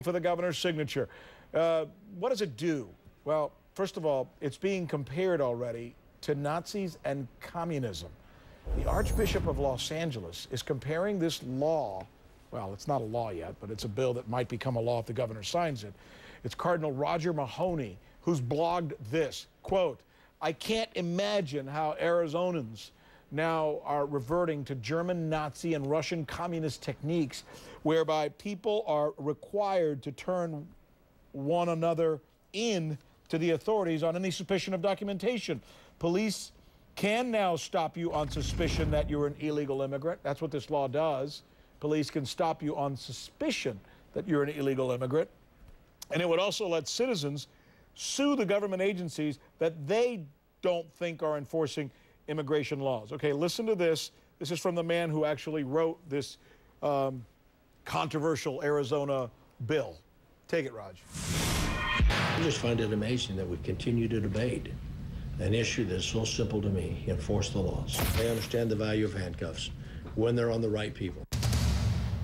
for the governor's signature. What does it do? Well, first of all, it's being compared already to Nazis and communism. The Archbishop of Los Angeles is comparing this law, well, it's not a law yet, but it's a bill that might become a law if the governor signs it. It's Cardinal Roger Mahoney who's blogged this, quote, "I can't imagine how Arizonans now are reverting to German Nazi and Russian communist techniques whereby people are required to turn one another in to the authorities on any suspicion of documentation. Police can now stop you on suspicion that you're an illegal immigrant. That's what this law does. Police can stop you on suspicion that you're an illegal immigrant. And it would also let citizens sue the government agencies that they don't think are enforcing immigration laws." Okay, listen to this. This is from the man who actually wrote this controversial Arizona bill. Take it, Raj. I just find it amazing that we continue to debate an issue that's so simple to me: enforce the laws. I understand the value of handcuffs when they're on the right people.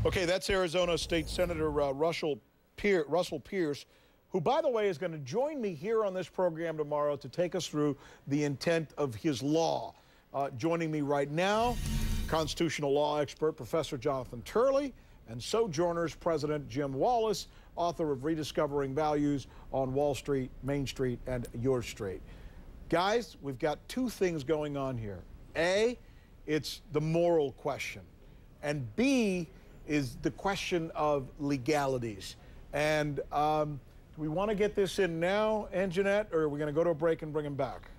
Okay, that's Arizona State Senator Russell Pierce, who, by the way, is going to join me here on this program tomorrow to take us through the intent of his law. Joining me right now, constitutional law expert Professor Jonathan Turley, and Sojourners President Jim Wallis, author of Rediscovering Values on Wall Street, Main Street, and Your Street. Guys, we've got two things going on here. A, it's the moral question, and B is the question of legalities. And do we want to get this in now, Anjanette, or are we going to go to a break and bring him back?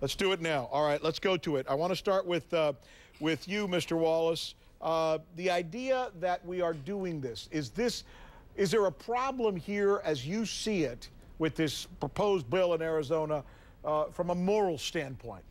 Let's do it now. All right, let's go to it. I want to start with you, Mr. Wallis. The idea that we are doing this, is there a problem here as you see it with this proposed bill in Arizona from a moral standpoint?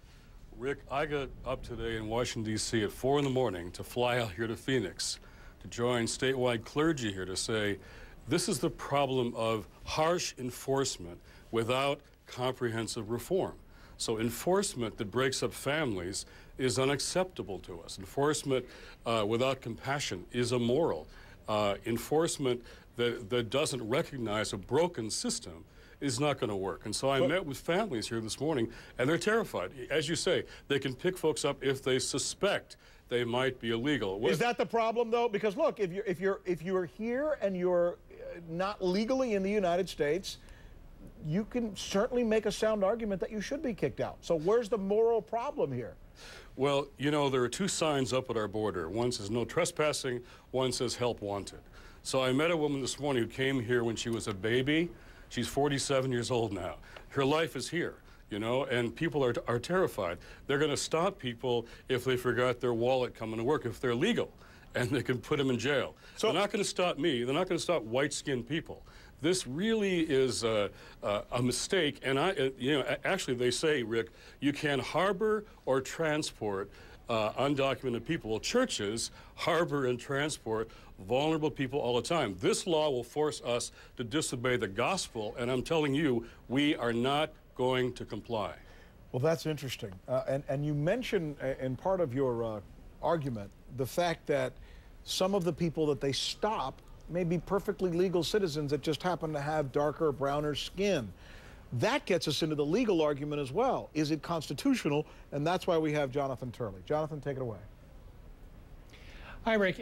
Rick, I got up today in Washington, D.C. at 4 in the morning to fly out here to Phoenix to join statewide clergy here to say, this is the problem of harsh enforcement without comprehensive reform. So enforcement that breaks up families is unacceptable to us. Enforcement without compassion is immoral. Enforcement that doesn't recognize a broken system is not going to work. And so I met with families here this morning, and they're terrified. As you say, they can pick folks up if they suspect they might be illegal. Is that the problem, though? Because look, if you're here and you're not legally in the United States, you can certainly make a sound argument that you should be kicked out. So where's the moral problem here? Well, you know, there are two signs up at our border. One says no trespassing, one says help wanted. So I met a woman this morning who came here when she was a baby. She's 47 years old now. Her life is here, you know, and people are terrified. They're going to stop people if they forgot their wallet coming to work, if they're legal, and they can put them in jail. So they're not going to stop me. They're not going to stop white-skinned people. This really is a mistake, and you know, actually they say, Rick, you can harbor or transport undocumented people. Well, churches harbor and transport vulnerable people all the time. This law will force us to disobey the gospel, and I'm telling you, we are not going to comply. Well, that's interesting. And you mentioned in part of your argument the fact that some of the people that they stop may be perfectly legal citizens that just happen to have darker, browner skin. That gets us into the legal argument as well. Is it constitutional? And that's why we have Jonathan Turley. Jonathan, take it away. Hi, Rick.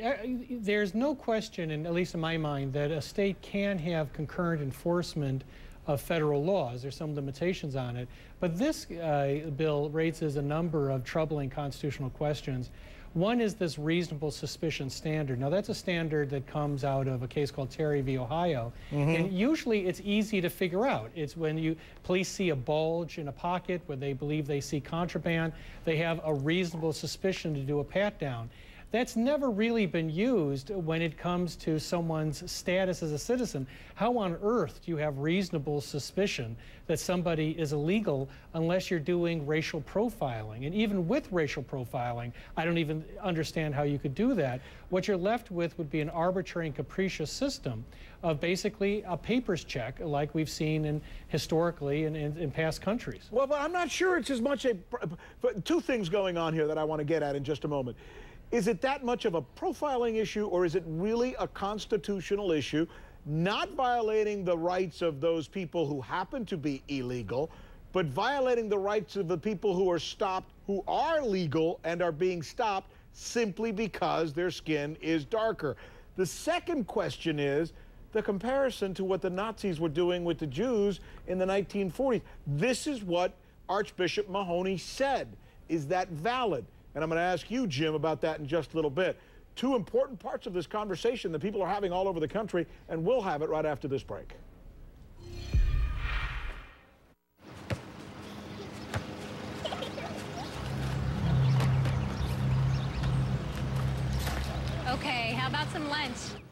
There's no question, at least in my mind, that a state can have concurrent enforcement of federal laws. There's some limitations on it. But this bill raises a number of troubling constitutional questions. One is this reasonable suspicion standard. Now, that's a standard that comes out of a case called Terry v. Ohio. And usually it's easy to figure out. It's when police see a bulge in a pocket where they believe they see contraband, they have a reasonable suspicion to do a pat-down. That's never really been used when it comes to someone's status as a citizen. How on earth do you have reasonable suspicion that somebody is illegal unless you're doing racial profiling? And even with racial profiling, I don't even understand how you could do that. What you're left with would be an arbitrary and capricious system of basically a papers check like we've seen historically in past countries. Well, but I'm not sure it's as much two things going on here that I want to get at in just a moment. Is it that much of a profiling issue, or is it really a constitutional issue not violating the rights of those people who happen to be illegal, but violating the rights of the people who are stopped, who are legal and are being stopped simply because their skin is darker. The second question is the comparison to what the Nazis were doing with the Jews in the 1940s. This is what Archbishop Mahoney said. Is that valid? And I'm going to ask you, Jim, about that in just a little bit. Two important parts of this conversation that people are having all over the country, and we'll have it right after this break. Okay, how about some lunch?